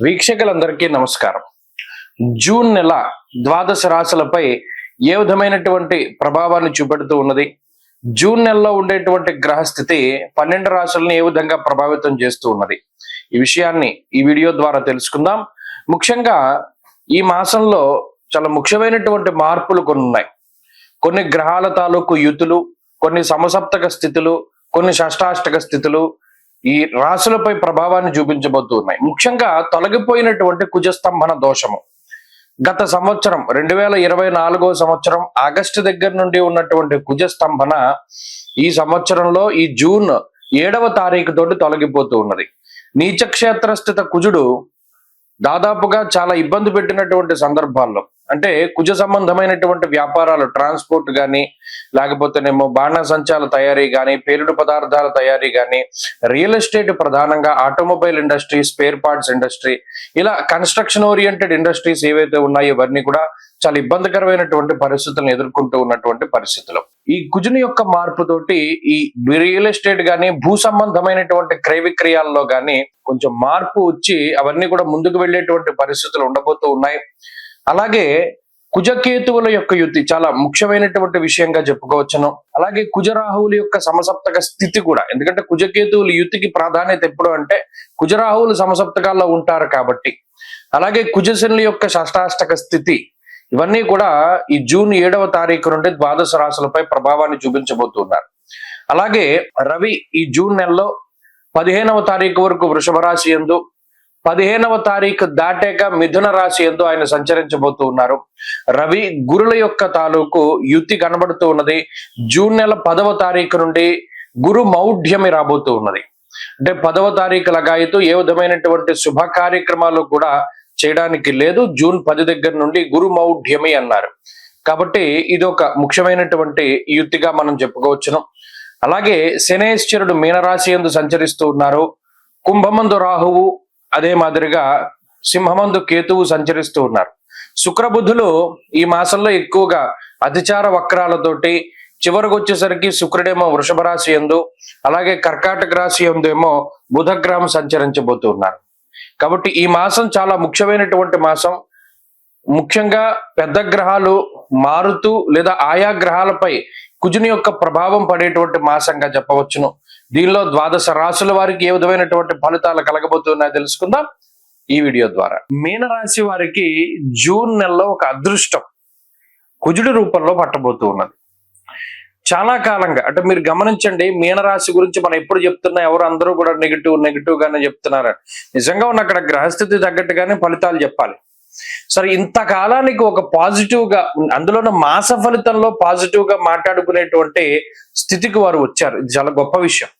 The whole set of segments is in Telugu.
వీక్షకులందరికీ నమస్కారం. జూన్ నెల ద్వాదశ రాశులపై ఏ విధమైనటువంటి ప్రభావాన్ని చూపెడుతూ ఉన్నది, జూన్ నెలలో ఉండేటువంటి గ్రహస్థితి 12 రాశులను ఏ విధంగా ప్రభావితం చేస్తూ ఉన్నది, ఈ విషయాన్ని ఈ వీడియో ద్వారా తెలుసుకుందాం. ముఖ్యంగా ఈ మాసంలో చాలా ముఖ్యమైనటువంటి మార్పులు కొన్ని ఉన్నాయి. కొన్ని గ్రహాల తాలూకు యుతులు, కొన్ని సమసప్తక స్థితులు, కొన్ని షష్టాష్టక స్థితులు ఈ రాశులపై ప్రభావాన్ని చూపించబోతూ ఉన్నాయి. ముఖ్యంగా తొలగిపోయినటువంటి కుజస్తంభన దోషము గత సంవత్సరం 2024 సంవత్సరం ఆగస్టు దగ్గర నుండి ఉన్నటువంటి కుజస్తంభన ఈ సంవత్సరంలో ఈ జూన్ 7వ తారీఖు తోటి తొలగిపోతూ ఉన్నది. నీచక్షేత్ర స్థిత కుజుడు దాదాపుగా చాలా ఇబ్బంది పెట్టినటువంటి సందర్భాల్లో, అంటే కుజ సంబంధమైనటువంటి వ్యాపారాలు, ట్రాన్స్పోర్ట్ కానీ, లేకపోతేనేమో బాణసంచాల తయారీ కానీ, పేలుడు పదార్థాల తయారీ కానీ, రియల్ ఎస్టేట్ ప్రధానంగా automobile industry, spare parts industry, ఇలా కన్స్ట్రక్షన్ ఓరియంటెడ్ ఇండస్ట్రీస్ ఏవైతే ఉన్నాయో ఇవన్నీ కూడా చాలా ఇబ్బందికరమైనటువంటి పరిస్థితులను ఎదుర్కొంటూ ఉన్నటువంటి పరిస్థితులు. ఈ కుజుని యొక్క మార్పుతోటి ఈ రియల్ ఎస్టేట్ గానీ, భూ సంబంధమైనటువంటి క్రయ విక్రయాల్లో గానీ కొంచెం మార్పు వచ్చి అవన్నీ కూడా ముందుకు వెళ్ళేటువంటి పరిస్థితులు ఉండబోతూ ఉన్నాయి. అలాగే కుజకేతువుల యొక్క యుతి చాలా ముఖ్యమైనటువంటి విషయంగా చెప్పుకోవచ్చును. అలాగే కుజరాహువుల యొక్క సమసప్తక స్థితి కూడా, ఎందుకంటే కుజకేతువుల యుతికి ప్రాధాన్యత ఎప్పుడు అంటే కుజరాహువులు సమసప్తకాల్లో ఉంటారు కాబట్టి. అలాగే కుజశనుల యొక్క షష్టాష్టక స్థితి, ఇవన్నీ కూడా ఈ జూన్ 7వ తారీఖు నుండి ద్వాదశ రాశులపై ప్రభావాన్ని చూపించబోతున్నారు. అలాగే రవి ఈ జూన్ నెలలో 15వ తారీఖు వరకు వృషభ రాశి యందు, 15వ తారీఖు దాటాక మిథున రాశి యందు ఆయన సంచరించబోతూ ఉన్నారు. రవి గురుల యొక్క తాలూకు యుతి కనబడుతూ ఉన్నది. జూన్ నెల 10వ తారీఖు నుండి గురు మౌఢ్యమి రాబోతూ ఉన్నది. అంటే 10వ తారీఖు లగాయతూ ఏ విధమైనటువంటి శుభ కార్యక్రమాలు కూడా చేయడానికి లేదు. జూన్ 10 దగ్గర నుండి గురు మౌఢ్యమి అన్నారు. కాబట్టి ఇది ఒక ముఖ్యమైనటువంటి యుతిగా మనం చెప్పుకోవచ్చును. అలాగే శనేశ్వరుడు మీనరాశి యందు సంచరిస్తూ ఉన్నారు. కుంభమందు రాహువు, అదే మాదిరిగా సింహమందు కేతువు సంచరిస్తూ ఉన్నారు. శుక్రబుధులు ఈ మాసంలో ఎక్కువగా అతిచార వక్రాలతోటి చివరికి వచ్చేసరికి శుక్రుడేమో వృషభ రాశి యందు, అలాగే కర్కాటక రాశి యందు ఏమో బుధగ్రహం సంచరించబోతూ ఉన్నారు. కాబట్టి ఈ మాసం చాలా ముఖ్యమైనటువంటి మాసం. ముఖ్యంగా పెద్ద గ్రహాలు మారుతూ లేదా ఆయా గ్రహాలపై కుజుని యొక్క ప్రభావం పడేటువంటి మాసంగా చెప్పవచ్చును. దీనిలో ద్వాదశ రాశుల వారికి ఏ విధమైనటువంటి ఫలితాలు కలగబోతున్నాయో తెలుసుకుందాం ఈ వీడియో ద్వారా. మీనరాశి వారికి జూన్ నెలలో ఒక అదృష్టం కుజుడి రూపంలో పట్టబోతూ ఉన్నది. చాలా కాలంగా, అంటే మీరు గమనించండి, మీనరాశి గురించి మనం ఎప్పుడు చెప్తున్నా ఎవరు అందరూ కూడా నెగిటివ్ గానే చెప్తున్నారు. నిజంగా ఉన్న అక్కడ గ్రహస్థితి తగ్గట్టుగానే ఫలితాలు చెప్పాలి. సరే, ఇంతకాలానికి ఒక పాజిటివ్ గా, అందులోనూ మాస ఫలితంలో పాజిటివ్ గా మాట్లాడుకునేటువంటి స్థితికి వారు వచ్చారు. ఇది చాలా గొప్ప విషయం.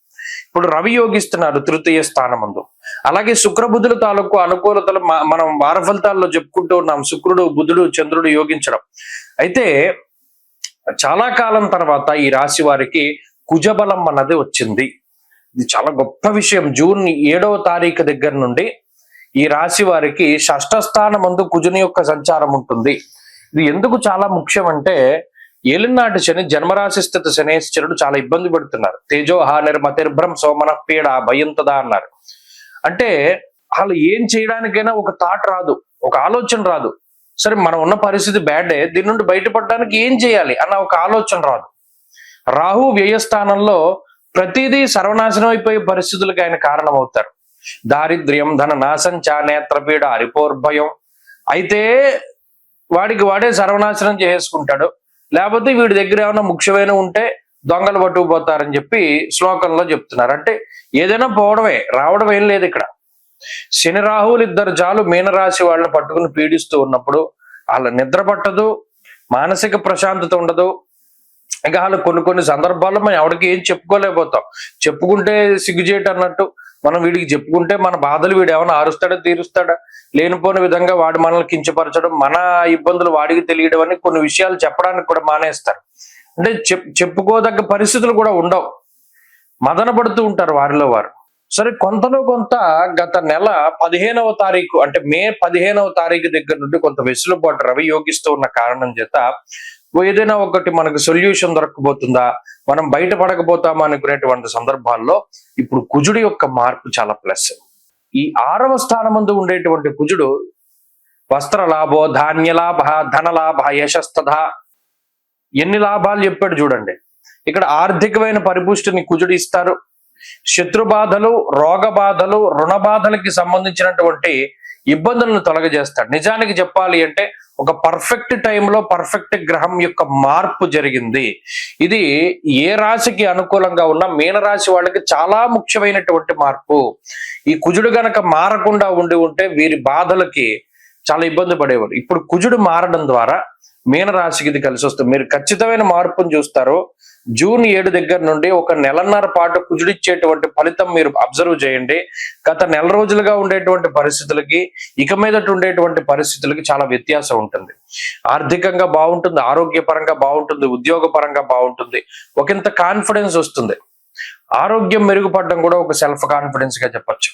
ఇప్పుడు రవి యోగిస్తున్నారు తృతీయ స్థానమందు. అలాగే శుక్రబుధుల తాలూకు అనుకూలతలు మనం వార ఫలితాల్లో చెప్పుకుంటూ ఉన్నాం. శుక్రుడు, బుధుడు, చంద్రుడు యోగించడం. అయితే చాలా కాలం తర్వాత ఈ రాశి వారికి కుజబలం అన్నది వచ్చింది. ఇది చాలా గొప్ప విషయం. జూన్ 7వ తారీఖు దగ్గర నుండి ఈ రాశి వారికి షష్ఠ స్థానమందు కుజుని యొక్క సంచారం ఉంటుంది. ఇది ఎందుకు చాలా ముఖ్యం అంటే, ఏలినాటి శని జన్మరాశి స్థిత శనేశ్వరుడు చాలా ఇబ్బంది పడుతున్నారు. తేజోహా నిర్మతిర్భ్రం సోమన పీడ భయంతదా అన్నారు. అంటే వాళ్ళు ఏం చేయడానికైనా ఒక థాట్ రాదు, ఒక ఆలోచన రాదు. సరే, మనం ఉన్న పరిస్థితి బ్యాడే, దీని నుండి బయటపడడానికి ఏం చేయాలి అన్న ఒక ఆలోచన రాదు. రాహు వ్యయస్థానంలో ప్రతిదీ సర్వనాశనం అయిపోయే పరిస్థితులకు ఆయన కారణమవుతారు. దారిద్ర్యం, ధన నాశం, నేత్రపీడ, హరిపోర్భయం. అయితే వాడికి వాడే సర్వనాశనం చేసుకుంటాడు. లేకపోతే వీడి దగ్గర ఏమైనా ముఖ్యమైన ఉంటే దొంగలు పట్టుకుపోతారని చెప్పి శ్లోకంలో చెప్తున్నారు. అంటే ఏదైనా పోవడమే, రావడం ఏం లేదు ఇక్కడ. శని రాహువులు ఇద్దరు చాలు మీనరాశి వాళ్ళని పట్టుకుని పీడిస్తూ ఉన్నప్పుడు వాళ్ళ నిద్ర పట్టదు, మానసిక ప్రశాంతత ఉండదు. ఇక వాళ్ళు కొన్ని సందర్భాల్లో మనం ఎవరికి ఏం చెప్పుకోలేకపోతాం. చెప్పుకుంటే సిగ్గుచేటు అన్నట్టు. మనం వీడికి చెప్పుకుంటే మన బాధలు వీడు ఏమైనా ఆరుస్తాడా, తీరుస్తాడా, లేనిపోయిన విధంగా వాడు మనల్ని కించపరచడం, మన ఇబ్బందులు వాడికి తెలియడం అని కొన్ని విషయాలు చెప్పడానికి కూడా మానేస్తారు. అంటే చెప్పుకోదగ్గ పరిస్థితులు కూడా ఉండవు. మదన పడుతూ ఉంటారు వారిలో వారు. సరే, కొంతలో కొంత గత నెల 15వ తారీఖు, అంటే మే 15వ తారీఖు దగ్గర నుండి కొంత వెసులుబాటు రవి యోగిస్తూ ఉన్న కారణం చేత ఏదైనా ఒకటి మనకు సొల్యూషన్ దొరకబోతుందా, మనం బయటపడకపోతామా అనుకునేటువంటి సందర్భాల్లో ఇప్పుడు కుజుడి యొక్క మార్పు చాలా ప్లస్. ఈ 6వ స్థానమందు ఉండేటువంటి కుజుడు వస్త్ర లాభో, ధాన్య లాభ, ధన లాభ, యశస్తథ, ఎన్ని లాభాలు చెప్పాడు చూడండి. ఇక్కడ ఆర్థికమైన పరిపుష్టిని కుజుడు ఇస్తారు. శత్రు బాధలు, రోగ బాధలు, రుణ బాధలకి సంబంధించినటువంటి ఇబ్బందులను తొలగజేస్తాడు. నిజానికి చెప్పాలి అంటే ఒక పర్ఫెక్ట్ టైంలో పర్ఫెక్ట్ గ్రహం యొక్క మార్పు జరిగింది. ఇది ఏ రాశికి అనుకూలంగా ఉన్న మీనరాశి వాళ్ళకి చాలా ముఖ్యమైనటువంటి మార్పు. ఈ కుజుడు గనక మారకుండా ఉంటే వీరి బాధలకి చాలా ఇబ్బంది పడేవారు. ఇప్పుడు కుజుడు మారడం ద్వారా మీనరాశికి ఇది కలిసి వస్తుంది. మీరు ఖచ్చితమైన మార్పును చూస్తారు. జూన్ 7 దగ్గర నుండి ఒక నెలన్నర పాటు కుజుడిచ్చేటువంటి ఫలితం మీరు అబ్జర్వ్ చేయండి. గత నెల రోజులుగా ఉండేటువంటి పరిస్థితులకి ఇక మీదట ఉండేటువంటి పరిస్థితులకి చాలా వ్యత్యాసం ఉంటుంది. ఆర్థికంగా బాగుంటుంది, ఆరోగ్యపరంగా బాగుంటుంది, ఉద్యోగపరంగా బాగుంటుంది, ఒకంత కాన్ఫిడెన్స్ వస్తుంది. ఆరోగ్యం మెరుగుపడడం కూడా ఒక సెల్ఫ్ కాన్ఫిడెన్స్ గా చెప్పచ్చు.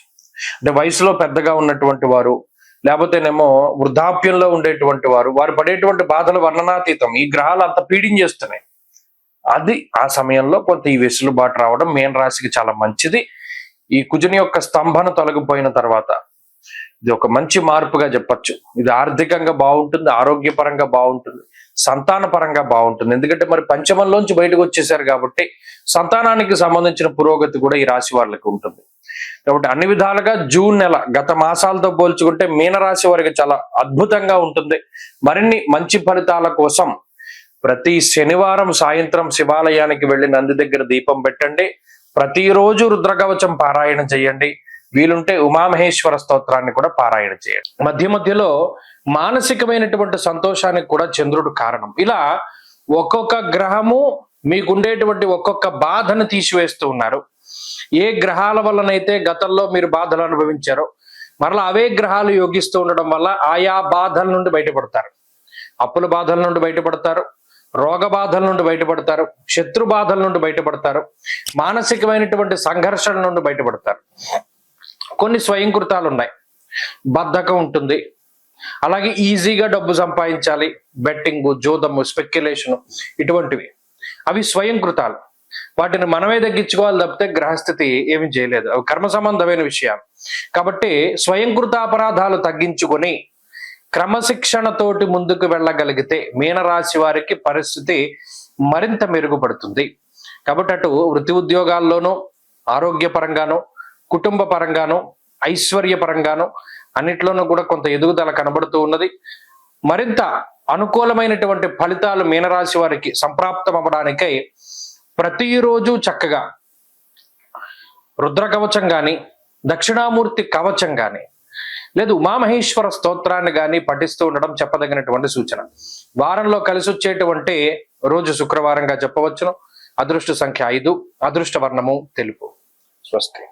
అంటే వయసులో పెద్దగా ఉన్నటువంటి వారు, లేకపోతేనేమో వృద్ధాప్యంలో ఉండేటువంటి వారు పడేటువంటి బాధలు వర్ణనాతీతం. ఈ గ్రహాలు అంత పీడించేస్తున్నాయి. అది ఆ సమయంలో కొంత ఈ వెసులుబాటు రావడం మీన రాశికి చాలా మంచిది. ఈ కుజుని యొక్క స్తంభన తొలగిపోయిన తర్వాత ఇది ఒక మంచి మార్పుగా చెప్పచ్చు. ఇది ఆర్థికంగా బాగుంటుంది, ఆరోగ్యపరంగా బాగుంటుంది, సంతాన పరంగా బాగుంటుంది. ఎందుకంటే మరి పంచమంలోంచి బయటకు వచ్చేసారు కాబట్టి సంతానానికి సంబంధించిన పురోగతి కూడా ఈ రాశి వాళ్ళకి ఉంటుంది. కాబట్టి అన్ని విధాలుగా జూన్ నెల గత మాసాలతో పోల్చుకుంటే మీనరాశి వారికి చాలా అద్భుతంగా ఉంటుంది. మరిన్ని మంచి ఫలితాల కోసం ప్రతి శనివారం సాయంత్రం శివాలయానికి వెళ్లి నంది దగ్గర దీపం పెట్టండి. ప్రతిరోజు రుద్రకవచం పారాయణ చేయండి. వీలుంటే ఉమామహేశ్వర స్తోత్రాన్ని కూడా పారాయణ చేయండి. మధ్య మధ్యలో మానసికమైనటువంటి సంతోషానికి కూడా చంద్రుడు కారణం. ఇలా ఒక్కొక్క గ్రహము మీకుండేటువంటి ఒక్కొక్క బాధను తీసివేస్తూ ఉన్నారు. ఏ గ్రహాల వల్లనైతే గతంలో మీరు బాధలు అనుభవించారో మరలా అవే గ్రహాలు యోగిస్తూ ఉండడం వల్ల ఆయా బాధల నుండి బయటపడతారు. అప్పుల బాధల నుండి బయటపడతారు, రోగ బాధల నుండి బయటపడతారు, శత్రు బాధల నుండి బయటపడతారు, మానసికమైనటువంటి సంఘర్షణ నుండి బయటపడతారు. కొన్ని స్వయంకృతాలు ఉన్నాయి. బద్ధకం ఉంటుంది, అలాగే ఈజీగా డబ్బు సంపాదించాలి, బెట్టింగ్, జోదము, స్పెక్యులేషన్, ఇటువంటివి అవి స్వయంకృతాలు. వాటిని మనమే తగ్గించుకోవాలి తప్పితే గ్రహస్థితి ఏమి చేయలేదు. అవి కర్మ సంబంధమైన విషయాలు. కాబట్టి స్వయంకృత అపరాధాలు తగ్గించుకొని క్రమశిక్షణతోటి ముందుకు వెళ్ళగలిగితే మీనరాశి వారికి పరిస్థితి మరింత మెరుగుపడుతుంది. కాబట్టి అటు వృత్తి ఉద్యోగాల్లోనూ, ఆరోగ్యపరంగాను, కుటుంబ పరంగాను, ఐశ్వర్యపరంగాను అన్నిట్లోనూ కూడా కొంత ఎదుగుదల కనబడుతూ ఉన్నది. మరింత అనుకూలమైనటువంటి ఫలితాలు మీనరాశి వారికి సంప్రాప్తం అవ్వడానికై ప్రతిరోజు చక్కగా రుద్ర కవచం కానీ, దక్షిణామూర్తి కవచం కానీ, లేదు ఉమామహేశ్వర స్తోత్రాన్ని కానీ పఠిస్తూ ఉండడం చెప్పదగినటువంటి సూచన. వారంలో కలిసి వచ్చేటువంటి రోజు శుక్రవారంగా చెప్పవచ్చును. అదృష్ట సంఖ్య 5, అదృష్ట వర్ణము తెలుపు. స్వస్తి.